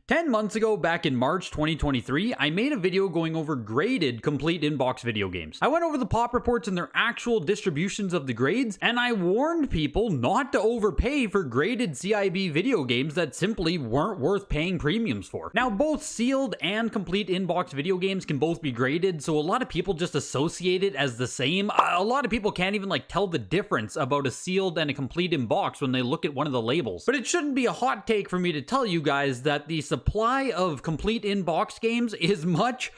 10 months ago, back in March 2023, I made a video going over graded complete inbox video games. I went over the pop reports and their actual distributions of the grades, and I warned people not to overpay for graded CIB video games that simply weren't worth paying premiums for. Now, both sealed and complete inbox video games can both be graded, so a lot of people just associate it as the same. A lot of people can't even tell the difference about a sealed and a complete inbox when they look at one of the labels. But it shouldn't be a hot take for me to tell you guys that the supply of complete inbox games is much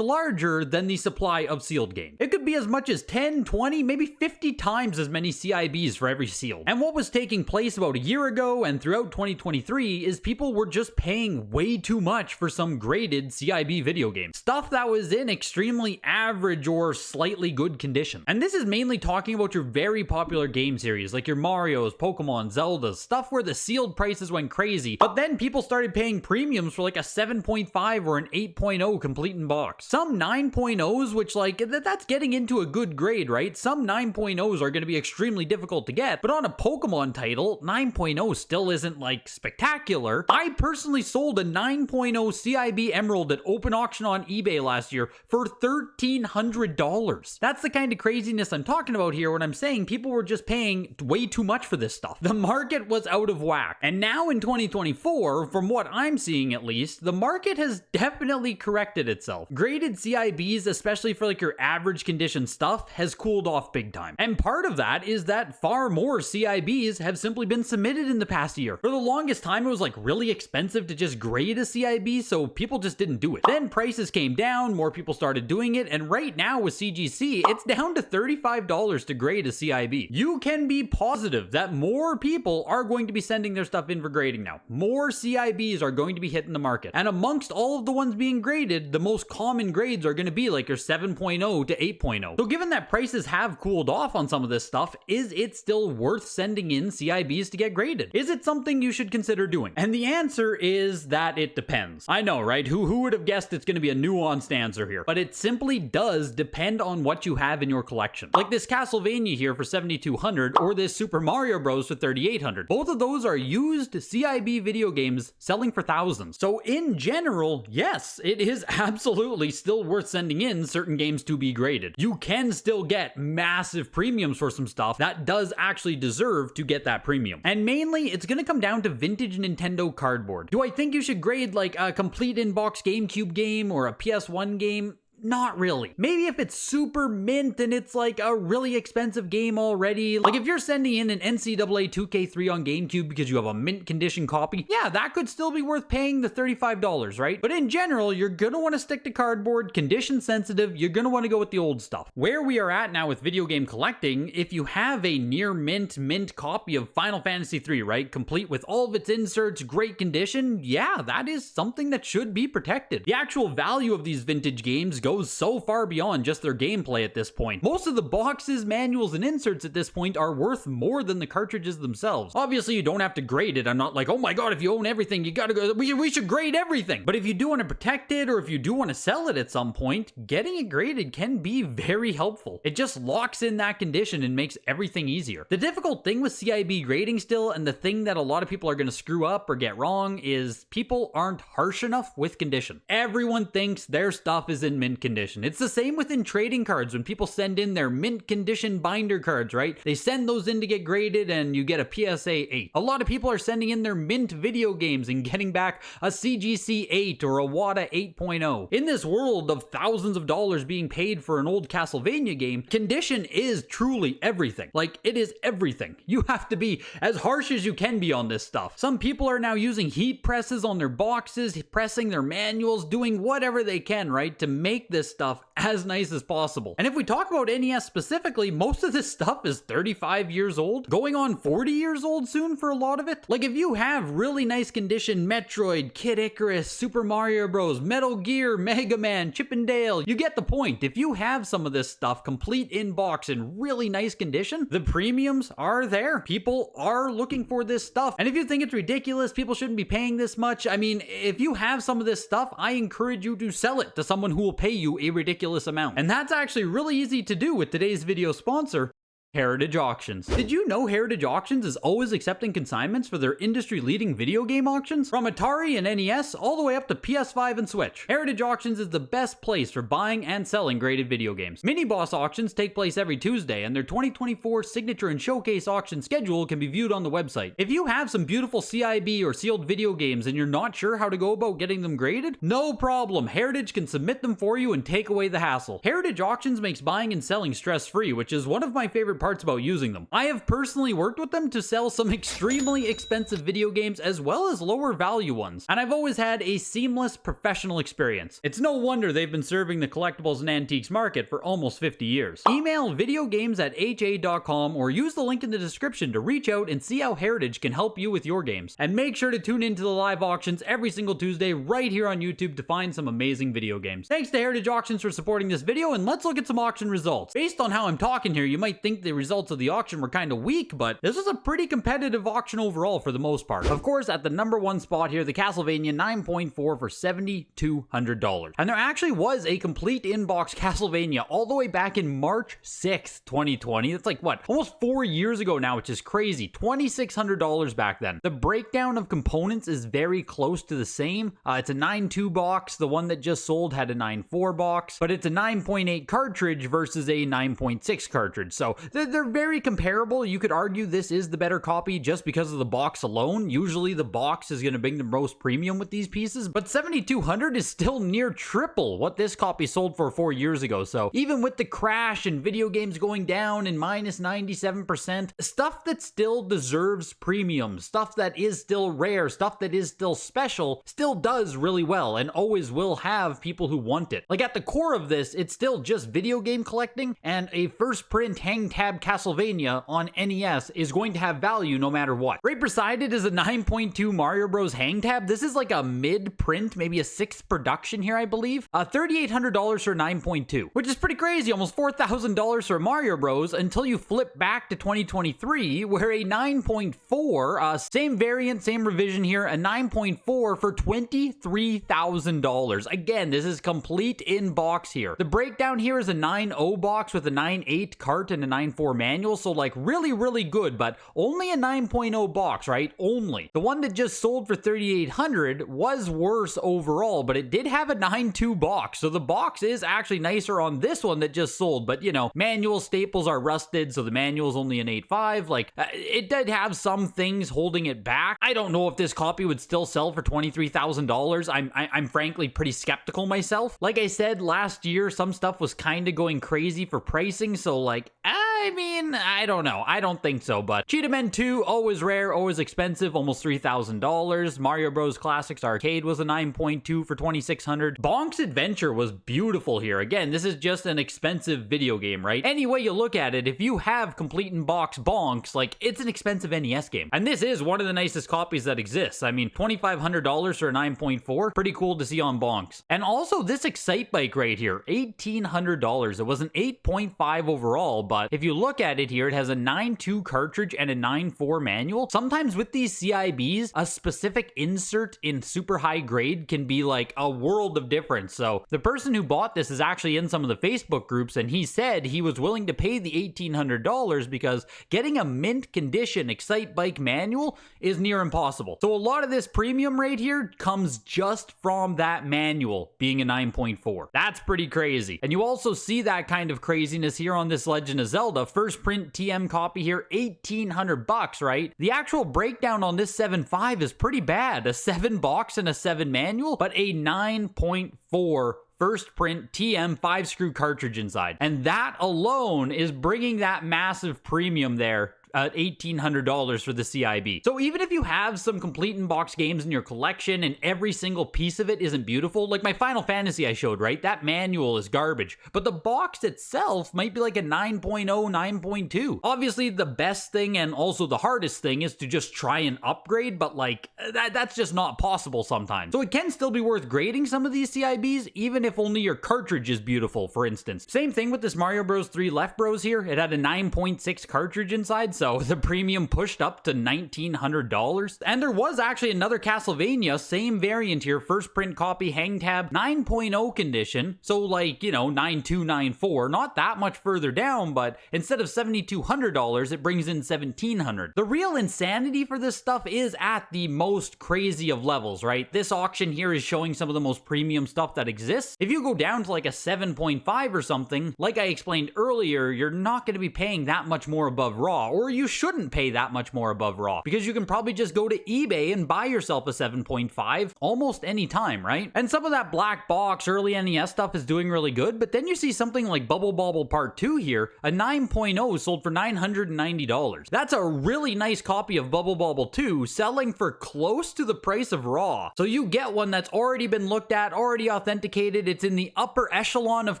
larger than the supply of sealed games. It could be as much as 10, 20, maybe 50 times as many CIBs for every sealed. And what was taking place about a year ago and throughout 2023 is people were just paying way too much for some graded CIB video games. Stuff that was in extremely average or slightly good condition. And this is mainly talking about your very popular game series like your Marios, Pokemon, Zeldas, stuff where the sealed prices went crazy, but then people started paying premiums for a 7.5 or an 8.0 complete in box. Some 9.0s, which that's getting into a good grade, right? Some 9.0s are going to be extremely difficult to get, but on a Pokemon title, 9.0 still isn't spectacular. I personally sold a 9.0 CIB Emerald at open auction on eBay last year for $1,300. That's the kind of craziness I'm talking about here when I'm saying people were just paying way too much for this stuff. The market was out of whack. And now in 2024, from what I'm seeing at least, the market has definitely corrected itself. Graded CIBs, especially for your average condition stuff, has cooled off big time. And part of that is that far more CIBs have simply been submitted in the past year. For the longest time, it was really expensive to just grade a CIB, so people just didn't do it. Then prices came down, more people started doing it, and right now with CGC, it's down to $35 to grade a CIB. You can be positive that more people are going to be sending their stuff in for grading now. More CIBs are going to be hitting the market. And amongst all of the ones being graded, the most common grades are going to be your 7.0 to 8.0. So given that prices have cooled off on some of this stuff, is it still worth sending in CIBs to get graded? Is it something you should consider doing? And the answer is that it depends. I know, right? Who would have guessed it's going to be a nuanced answer here? But it simply does depend on what you have in your collection. Like this Castlevania here for $7,200 or this Super Mario Bros for $3,800. Both of those are used CIB video games selling for thousands. So in general, yes, it is absolutely still worth sending in certain games to be graded. You can still get massive premiums for some stuff that does actually deserve to get that premium. And mainly, it's going to come down to vintage Nintendo cardboard. Do I think you should grade a complete in-box GameCube game or a PS1 game? Not really. Maybe if it's super mint and it's a really expensive game already. If you're sending in an NCAA 2K3 on GameCube because you have a mint condition copy, yeah, that could still be worth paying the $35, right? But in general, you're gonna want to stick to cardboard, condition sensitive, you're gonna want to go with the old stuff. Where we are at now with video game collecting, if you have a near mint copy of Final Fantasy III, right? Complete with all of its inserts, great condition, yeah, that is something that should be protected. The actual value of these vintage games goes so far beyond just their gameplay at this point. Most of the boxes, manuals, and inserts at this point are worth more than the cartridges themselves. Obviously, you don't have to grade it. I'm not oh my god, if you own everything, you gotta go, we should grade everything. But if you do want to protect it, or if you do want to sell it at some point, getting it graded can be very helpful. It just locks in that condition and makes everything easier. The difficult thing with CIB grading still, and the thing that a lot of people are going to screw up or get wrong, is people aren't harsh enough with condition. Everyone thinks their stuff is in mint condition. It's the same within trading cards when people send in their mint condition binder cards, right? They send those in to get graded and you get a PSA 8. A lot of people are sending in their mint video games and getting back a CGC 8 or a WATA 8.0. In this world of thousands of dollars being paid for an old Castlevania game, condition is truly everything. It is everything. You have to be as harsh as you can be on this stuff. Some people are now using heat presses on their boxes, pressing their manuals, doing whatever they can, right, to make this stuff as nice as possible. And if we talk about NES specifically, most of this stuff is 35 years old, going on 40 years old soon for a lot of it. If you have really nice condition Metroid, Kid Icarus, Super Mario Bros, Metal Gear, Mega Man, Chip and Dale, you get the point. If you have some of this stuff complete in box in really nice condition, the premiums are there. People are looking for this stuff. And if you think it's ridiculous, people shouldn't be paying this much, I mean, if you have some of this stuff, I encourage you to sell it to someone who will pay you a ridiculous amount. And that's actually really easy to do with today's video sponsor, Heritage Auctions. Did you know Heritage Auctions is always accepting consignments for their industry-leading video game auctions? From Atari and NES all the way up to PS5 and Switch, Heritage Auctions is the best place for buying and selling graded video games. Mini Boss auctions take place every Tuesday, and their 2024 Signature and Showcase auction schedule can be viewed on the website. If you have some beautiful CIB or sealed video games and you're not sure how to go about getting them graded, no problem. Heritage can submit them for you and take away the hassle. Heritage Auctions makes buying and selling stress-free, which is one of my favorite parts about using them. I have personally worked with them to sell some extremely expensive video games as well as lower value ones, and I've always had a seamless professional experience. It's no wonder they've been serving the collectibles and antiques market for almost 50 years. Email videogames@ha.com or use the link in the description to reach out and see how Heritage can help you with your games. And make sure to tune into the live auctions every single Tuesday right here on YouTube to find some amazing video games. Thanks to Heritage Auctions for supporting this video, and let's look at some auction results. Based on how I'm talking here, you might think the results of the auction were kind of weak, but this was a pretty competitive auction overall for the most part. Of course, at the number one spot here, the Castlevania 9.4 for $7,200. And there actually was a complete inbox Castlevania all the way back in March 6th, 2020. That's like, what, almost 4 years ago now, which is crazy. $2,600 back then. The breakdown of components is very close to the same. It's a 9.2 box. The one that just sold had a 9.4 box, but it's a 9.8 cartridge versus a 9.6 cartridge. So they're very comparable. You could argue this is the better copy just because of the box alone. Usually the box is going to bring the most premium with these pieces, but $7,200 is still near triple what this copy sold for 4 years ago. So even with the crash and video games going down and minus 97%, stuff that still deserves premium, stuff that is still rare, stuff that is still special, still does really well and always will have people who want it. Like at the core of this, it's still just video game collecting, and a first print hang tab Castlevania on NES is going to have value no matter what. Right beside it is a 9.2 Mario Bros. Hang tab. This is like a mid-print, maybe a 6th production here, I believe. $3,800 for 9.2, which is pretty crazy. Almost $4,000 for Mario Bros. Until you flip back to 2023, where a 9.4, same variant, same revision here, a 9.4 for $23,000. Again, this is complete in box here. The breakdown here is a 9.0 box with a 9.8 cart and a 9.4 manual, so like really good, but only a 9.0 box, right? Only. The one that just sold for $3,800 was worse overall, but it did have a 9.2 box, so the box is actually nicer on this one that just sold, but you know, manual staples are rusted, so the manual is only an 8.5. Like, it did have some things holding it back. I don't know if this copy would still sell for $23,000. I'm frankly pretty skeptical myself. Like I said, last year, some stuff was kind of going crazy for pricing, so like, I mean, I don't know. I don't think so, but Cheetah Men 2, always rare, always expensive, almost $3,000. Mario Bros. Classics Arcade was a 9.2 for $2,600. Bonk's Adventure was beautiful here. Again, this is just an expensive video game, right? Any way you look at it, if you have complete in box Bonks, like, it's an expensive NES game. And this is one of the nicest copies that exists. I mean, $2,500 for a 9.4, pretty cool to see on Bonks. And also this Excite Bike right here, $1,800. It was an 8.5 overall, but if you look at it here, it has a 9.2 cartridge and a 9.4 manual. Sometimes with these CIBs, a specific insert in super high grade can be like a world of difference. So the person who bought this is actually in some of the Facebook groups, and he said he was willing to pay the $1,800 because getting a mint condition Excite Bike manual is near impossible. So a lot of this premium right here comes just from that manual being a 9.4. That's pretty crazy. And you also see that kind of craziness here on this Legend of Zelda first print TM copy here, $1,800, right? The actual breakdown on this 7.5 is pretty bad. A 7 box and a 7 manual, but a 9.4 first print TM 5-screw cartridge inside. And that alone is bringing that massive premium there at $1,800 for the CIB. So even if you have some complete in-box games in your collection and every single piece of it isn't beautiful, like my Final Fantasy I showed, right? That manual is garbage, but the box itself might be like a 9.0, 9.2. Obviously, the best thing and also the hardest thing is to just try and upgrade, but like, that's just not possible sometimes. So it can still be worth grading some of these CIBs, even if only your cartridge is beautiful, for instance. Same thing with this Mario Bros. 3 Left Bros here. It had a 9.6 cartridge inside, so the premium pushed up to $1,900. And there was actually another Castlevania, same variant here, first print copy, hang tab, 9.0 condition. So like, 9294, not that much further down, but instead of $7,200, it brings in $1,700. The real insanity for this stuff is at the most crazy of levels, right? This auction here is showing some of the most premium stuff that exists. If you go down to like a 7.5 or something, like I explained earlier, you're not going to be paying that much more above raw, or you shouldn't pay that much more above raw, because you can probably just go to eBay and buy yourself a 7.5 almost any time, right? And some of that black box early NES stuff is doing really good, but then you see something like Bubble Bobble Part 2 here, a 9.0 sold for $990. That's a really nice copy of Bubble Bobble 2 selling for close to the price of raw. So you get one that's already been looked at, already authenticated, it's in the upper echelon of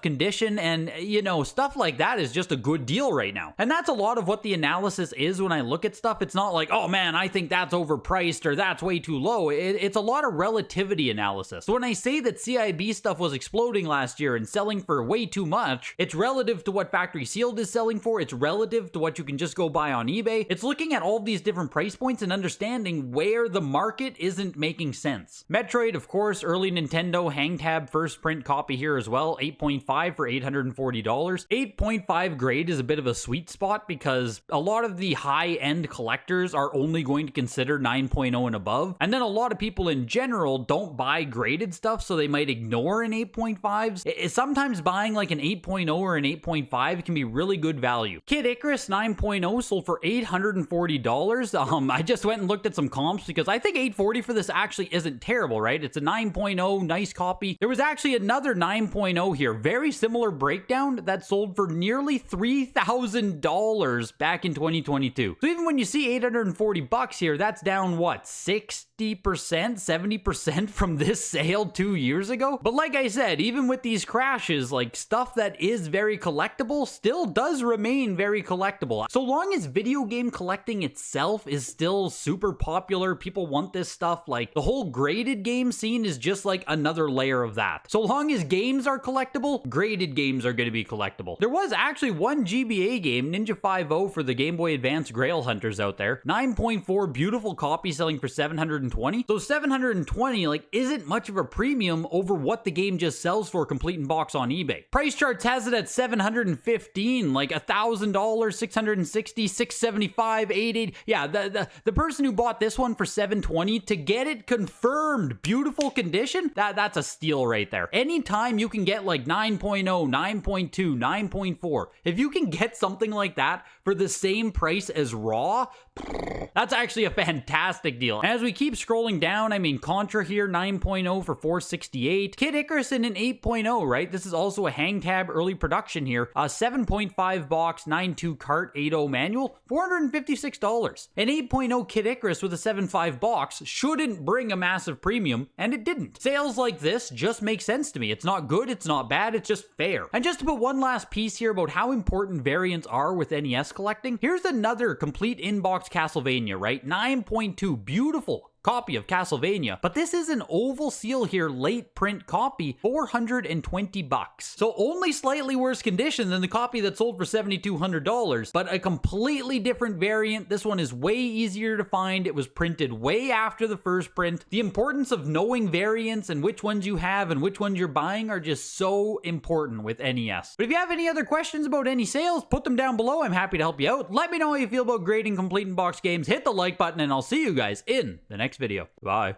condition, and stuff like that is just a good deal right now. And that's a lot of what the analysis is when I look at stuff. It's not like, oh man, I think that's overpriced or that's way too low. It's a lot of relativity analysis. So when I say that CIB stuff was exploding last year and selling for way too much, it's relative to what factory sealed is selling for, it's relative to what you can just go buy on eBay. It's looking at all these different price points and understanding where the market isn't making sense. Metroid, of course, early Nintendo, hang tab, first print copy here as well, 8.5 for $840. 8.5 grade is a bit of a sweet spot because a lot of the high-end collectors are only going to consider 9.0 and above, and then a lot of people in general don't buy graded stuff, so they might ignore an 8.5s. Sometimes buying like an 8.0 or an 8.5 can be really good value. Kid Icarus 9.0 sold for $840. I just went and looked at some comps because I think $840 for this actually isn't terrible, right? It's a 9.0, nice copy. There was actually another 9.0 here, very similar breakdown, that sold for nearly $3,000 back in 2022. So even when you see $840 here, that's down what, 60%, 70% from this sale 2 years ago? But like I said, even with these crashes, like stuff that is very collectible still does remain very collectible. So long as video game collecting itself is still super popular, people want this stuff, like the whole graded game scene is just like another layer of that. So long as games are collectible, graded games are going to be collectible. There was actually one GBA game, Ninja 5-0 for the Game Boy Advance Grail Hunters out there. 9.4, beautiful copy selling for $720. So $720 like isn't much of a premium over what the game just sells for complete in box on eBay. Price Charts has it at $715, like $1,000, $660, $675, $880. Yeah, the person who bought this one for $720 to get it confirmed, beautiful condition, that's a steal right there. Anytime you can get like 9.0, 9.2, 9.4, if you can get something like that for the same price as raw, that's actually a fantastic deal. As we keep scrolling down, I mean, Contra here, 9.0 for $468. Kid Icarus in an 8.0, right? This is also a hang tab early production here. 7.5 box, 9.2 cart, 8.0 manual, $456. An 8.0 Kid Icarus with a 7.5 box shouldn't bring a massive premium, and it didn't. Sales like this just make sense to me. It's not good, it's not bad, it's just fair. And just to put one last piece here about how important variants are with NES collecting, here's another complete in-box Castlevania, right? 9.2, beautiful copy of Castlevania, but this is an oval seal here, late print copy, $420. So only slightly worse condition than the copy that sold for $7,200, but a completely different variant. This one is way easier to find. It was printed way after the first print. The importance of knowing variants and which ones you have and which ones you're buying are just so important with NES. But if you have any other questions about any sales, put them down below. I'm happy to help you out. Let me know how you feel about grading complete in box games. Hit the like button, and I'll see you guys in the next video. Bye.